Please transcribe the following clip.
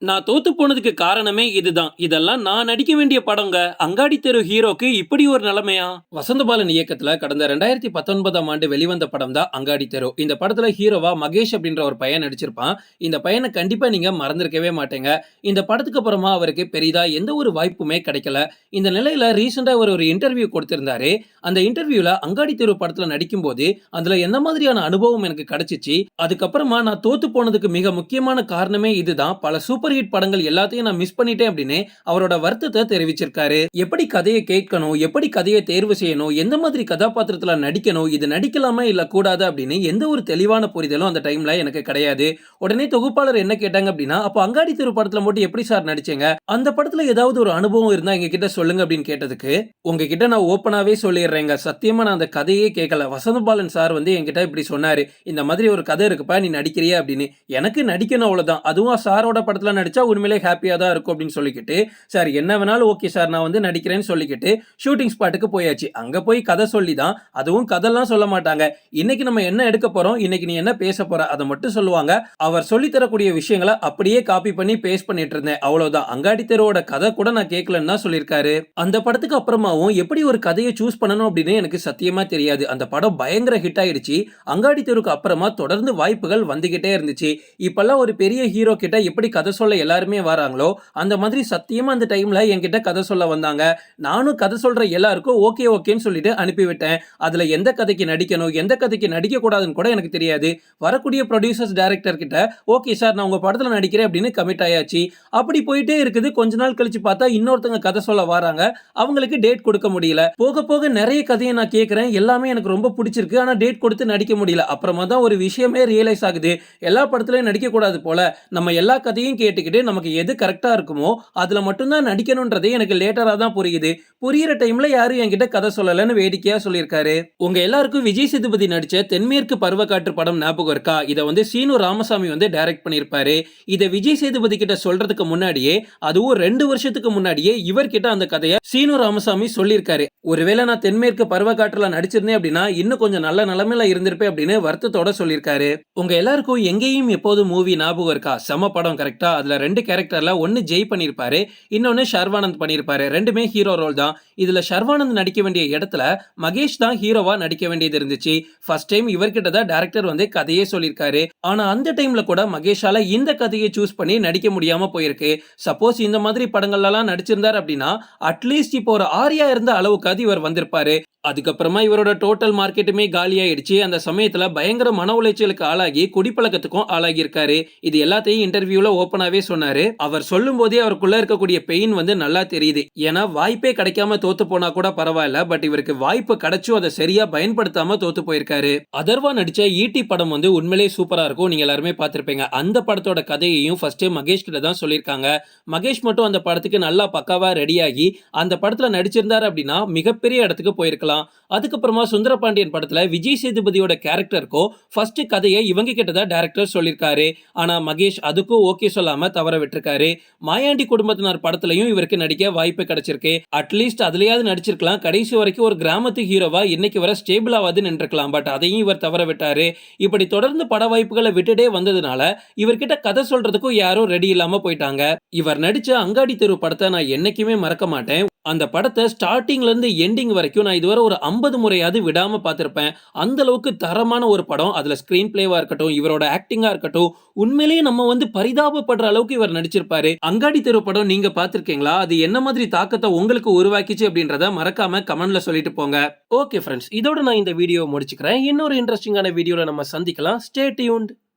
நான் தோத்து போனதுக்கு காரணமே இதுதான். இதெல்லாம் நான் நடிக்க வேண்டிய படங்க. அங்காடி தெரு ஹீரோக்கு இப்படி ஒரு நிலைமையா? வசந்தபாலன் இயக்கத்துல கடந்த 2019ஆம் ஆண்டு வெளிவந்த படம் தான் அங்காடி தெரு. இந்த படத்துல ஹீரோவா மகேஷ் அப்படின்ற ஒரு பையன் நடிச்சிருப்பான். இந்த பையனை கண்டிப்பா நீங்க மறந்திருக்கவே மாட்டீங்க. இந்த படத்துக்கு அப்புறமா அவருக்கு பெரிதா எந்த ஒரு வாய்ப்புமே கிடைக்கல. இந்த நிலையில ரீசெண்டா ஒரு இன்டர்வியூ கொடுத்திருந்தாரு. அந்த இன்டர்வியூல அங்காடி தெரு படத்துல நடிக்கும்போது அதுல எந்த மாதிரியான அனுபவம் எனக்கு கிடைச்சிச்சு, அதுக்கப்புறமா நான் தோத்து போனதுக்கு மிக முக்கியமான காரணமே இதுதான். பல சூப்பர் ஹிட் படங்கள் எல்லாத்தையும் நான் மிஸ் பண்ணிட்டேன் அப்படின்னு அவரோட வருத்தத்தை தெரிவிச்சிருக்காரு. எப்படி கதையை கேட்கணும், எப்படி கதையை தேர்வு செய்யணும், எந்த மாதிரி கதாபாத்திரத்துல நடிக்கணும், இது நடிக்கலாமா இல்ல கூடாது அப்படின்னு எந்த ஒரு தெளிவான புரிதலும் அந்த டைம்ல எனக்கு கிடையாது. உடனே தொகுப்பாளர் என்ன கேட்டாங்க அப்படின்னா, அப்ப அங்காடி தெரு படத்துல மட்டும் எப்படி சார் நடிச்சீங்க, அந்த படத்துல ஏதாவது ஒரு அனுபவம் இருந்தா எங்க கிட்ட சொல்லுங்க அப்படின்னு கேட்டதுக்கு, உங்ககிட்ட நான் ஓப்பனாவே சொல்லிடுறேங்க, சத்தியமா நான் அந்த கதையே கேட்கல. வசந்தபாலன் சார் என்கிட்ட இப்படி சொன்னாரு, இந்த மாதிரி ஒரு கதை இருக்குப்பா, நீ நடிக்கிறியா அப்படின்னு. எனக்கு நடிக்கணும் அவ்வளவுதான், அதுவும் சாரோட படத்துல நடிச்சா உண்மையிலே ஹாப்பியா தான் இருக்கும் அப்படின்னு சொல்லிக்கிட்டு, சார் என்ன வேணாலும் ஓகே சார், நான் நடிக்கிறேன்னு சொல்லிக்கிட்டு ஷூட்டிங் ஸ்பாட்டுக்கு போயாச்சு. அங்க போய் கதை சொல்லி தான், அதுவும் கதைலாம் சொல்ல மாட்டாங்க. இன்னைக்கு நம்ம என்ன எடுக்க போறோம், இன்னைக்கு நீ என்ன பேச போற, அதை மட்டும் சொல்லுவாங்க. அவர் சொல்லி தரக்கூடிய விஷயங்களை அப்படியே காப்பி பண்ணி பேஸ்ட் பண்ணிட்டு இருந்தேன், அவ்வளவுதான். அங்காடி தெருவோட கதை கூட நான் கேட்கலன்னு தான் சொல்லியிருக்காரு. அந்த படத்துக்கு அப்புறமாவும் எப்படி ஒரு கதையை சூஸ் பண்ணணும் அப்படின்னு எனக்கு சத்தியமா தெரியாது. அந்த படம் பயங்கர ஹிட் ஆயிடுச்சு. அங்காடி தெருக்கு அப்புறமா தொடர்ந்து வாய்ப்புகள் வந்துகிட்டே இருந்துச்சு. இப்பெல்லாம் ஒரு பெரிய ஹீரோ கிட்ட எப்படி கதை சொல்ல எல்லாருமே வராங்களோ, அந்த மாதிரி சத்தியமா அந்த டைம்ல என்கிட்ட கதை சொல்ல வந்தாங்க. நானும் கதை சொல்ற எல்லாருக்கும் ஓகே ஓகேன்னு சொல்லிட்டு அனுப்பிவிட்டேன். அதுல எந்த கதைக்கு நடிக்கணும், எந்த கதைக்கு நடிக்க கூடாதுன்னு கூட எனக்கு தெரியாது. வரக்கூடிய ப்ரொடியூசர்ஸ் டைரக்டர் கிட்ட ஓகே சார், நான் உங்க படத்துல நடிக்கிறேன் அப்படின்னு கமிட் ஆயாச்சு. அப்படி போயிட்டே இருக்குது. கொஞ்ச நாள் கழிச்சு பார்த்தா இன்னொருத்தங்க கதை சொல்ல வராங்க. அவங்களுக்கு டேட் கொடுக்க முடியல. போக போக நிறைய கதையை நான் கேட்கிறேன், எல்லாமே எனக்கு ரொம்ப பிடிச்சிருக்கு. ஆனா டேட் கொடுத்து நடிக்க முடியல. அப்புறமா தான் ஒரு விஷயமே ரியலைஸ் ஆகுது, எல்லா படத்துலயும் நடிக்க கூடாது போல. நம்ம எல்லா கதையும் கேட்டுக்கிட்டு நமக்கு எது கரெக்டா இருக்குமோ அதுல மட்டும்தான் நடிக்கணும்ன்றதே எனக்கு லேட்டரா தான் புரியுது. புரியிற டைம்ல யாரும் என்கிட்ட கதை சொல்லலன்னு வேடிக்கையா சொல்லியிருக்காரு. உங்க எல்லாருக்கும் விஜய் சேதுபதி நடிச்ச தென்மேற்கு பருவக்காற்று படம் ஞாபகம் இருக்கா? இதை சீனு ராமசாமி டைரக்ட் பண்ணியிருப்பாரு. இதை விஜய் சேதுபதி கிட்ட சொல்றதுக்கு முன்னாடியே, அதுவும் 2 வருஷத்துக்கு முன்னாடியே இவர்கிட்ட அந்த கதையை சீனு ராமசாமி சொல்லியிருக்காரு. ஒருவேளை நான் தென்மேற்கு பருவக்காற்றுல நடிச்சிருந்தேன் அப்படின்னா இன்னும் கொஞ்சம் நல்ல நிலைமையில இருந்திருப்பேன் அப்படின்னு வருத்தத்தோட சொல்லியிருக்காரு. உங்க எல்லாருக்கும் எங்கேயும் எப்போது மூவி ஞாபகம் இருக்கா? செம படம் கரெக்டா? அதுல 2 கேரக்டர்ல ஒன்னு ஜெய் பண்ணிருப்பாரு, இன்னொன்னு ஷர்வானந்த் பண்ணிருப்பாரு. ரெண்டுமே ஹீரோ ரோல் தான். இதுல ஷர்வானந்த் நடிக்க வேண்டிய இடத்துல மகேஷ் தான் ஹீரோவா நடிக்க வேண்டியது இருந்துச்சு. ஃபர்ஸ்ட் டைம் இவர்கிட்ட தான் டைரக்டர் கதையே சொல்லியிருக்காரு. ஆனா அந்த டைம்ல கூட மகேஷால இந்த கதையை சூஸ் பண்ணி நடிக்க முடியாம போயிருக்கு. சப்போஸ் இந்த மாதிரி படங்கள்லாம் நடிச்சிருந்தார் அப்படின்னா அட்லீஸ்ட் இப்போ ஒரு ஆர்யா இருந்த அளவுக்காவது இவர் வந்திருப்பாரு. அதுக்கப்புறமா இவரோட டோட்டல் மார்க்கெட்டுமே காலியாயிடுச்சு. அந்த சமயத்துல பயங்கர மன உளைச்சலுக்கு ஆளாகி குடிப்பழக்கத்துக்கும் ஆளாகி இருக்காரு. இது எல்லாத்தையும் இன்டர்வியூல ஓப்பனாவே சொன்னாரு. அவர் சொல்லும் போதே அவருக்குள்ள இருக்கக்கூடிய பெயின் நல்லா தெரியுது. ஏன்னா வாய்ப்பே கிடைக்காம தோத்து போனா கூட பரவாயில்ல, பட் இவருக்கு வாய்ப்பு கிடைச்சும் அதை சரியா பயன்படுத்தாம தோத்து போயிருக்காரு. அதர்வா நடிச்ச ஈட்டி படம் உண்மையிலேயே சூப்பரா இருக்கும். நீங்க எல்லாருமே பார்த்திருப்பீங்க. அந்த படத்தோட கதையையும் ஃபர்ஸ்ட் மகேஷ் கிட்ட தான் சொல்லியிருக்காங்க. மகேஷ் மட்டும் அந்த படத்துக்கு நல்லா பக்காவா ரெடியாகி அந்த படத்துல நடிச்சிருந்தாரு அப்படின்னா மிகப்பெரிய இடத்துக்கு போயிருக்கலாம். அதுக்கப்புறமா சுந்தரபாண்டியன் படத்துல விஜய் சேதுபதியோட கேரக்டருக்கும் ஃபர்ஸ்ட் கதையை இவங்க கிட்டதான் டைரக்டர் சொல்லியிருக்காரு. ஆனா மகேஷ் அதுக்கும் ஓகே சொல்லாம தவற விட்டுருக்காரு. மாயாண்டி குடும்பத்தினர் படத்துலயும் இவருக்கு நடிக்க வாய்ப்பு கிடைச்சிருக்கு. அட்லீஸ்ட் அதுலயாவது நடிச்சிருக்கலாம். கடைசி வரைக்கும் ஒரு கிராமத்து ஹீரோவா இன்னைக்கு வர ஸ்டேபிளாவது நின்றுக்கலாம். பட் அதையும் இவர் தவற விட்டாரு. இப்படி தொடர்ந்து பட வாய்ப்புகளை விட்டுட்டே வந்ததுனால இவர்கிட்ட கதை சொல்றதுக்கும் யாரும் ரெடி இல்லாம போயிட்டாங்க. இவர் நடிச்ச அங்காடி தெரு படத்தை நான் என்னைக்குமே மறக்க மாட்டேன். அந்த படத்தை ஸ்டார்டிங்ல இருந்து எண்டிங் வரைக்கும் நான் இதுவரை ஒரு 50 முறையாவது விடாம பார்த்திருப்பேன். அந்த அளவுக்கு தரமான ஒரு படம். அதுல ஸ்கிரீன் பிளேவா இருக்கட்டும், இவரோட ஆக்டிங்கா இருக்கட்டும், உண்மையிலேயே நம்ம பரிதாபப்படுற அளவுக்கு இவர் நடிச்சிருப்பாரு. அங்காடி தெரு படம் நீங்க பார்த்திருக்கீங்களா? அது என்ன மாதிரி தாக்கத்தை உங்களுக்கு உருவாக்கிச்சு அப்படின்றத மறக்காம கமெண்ட்ல சொல்லிட்டு போங்க. ஓகே ஃப்ரெண்ட்ஸ், இதோட நான் இந்த வீடியோ முடிச்சுக்கிறேன். இன்னொரு இன்ட்ரெஸ்டிங்கான வீடியோல நம்ம சந்திக்கலாம். Stay tuned.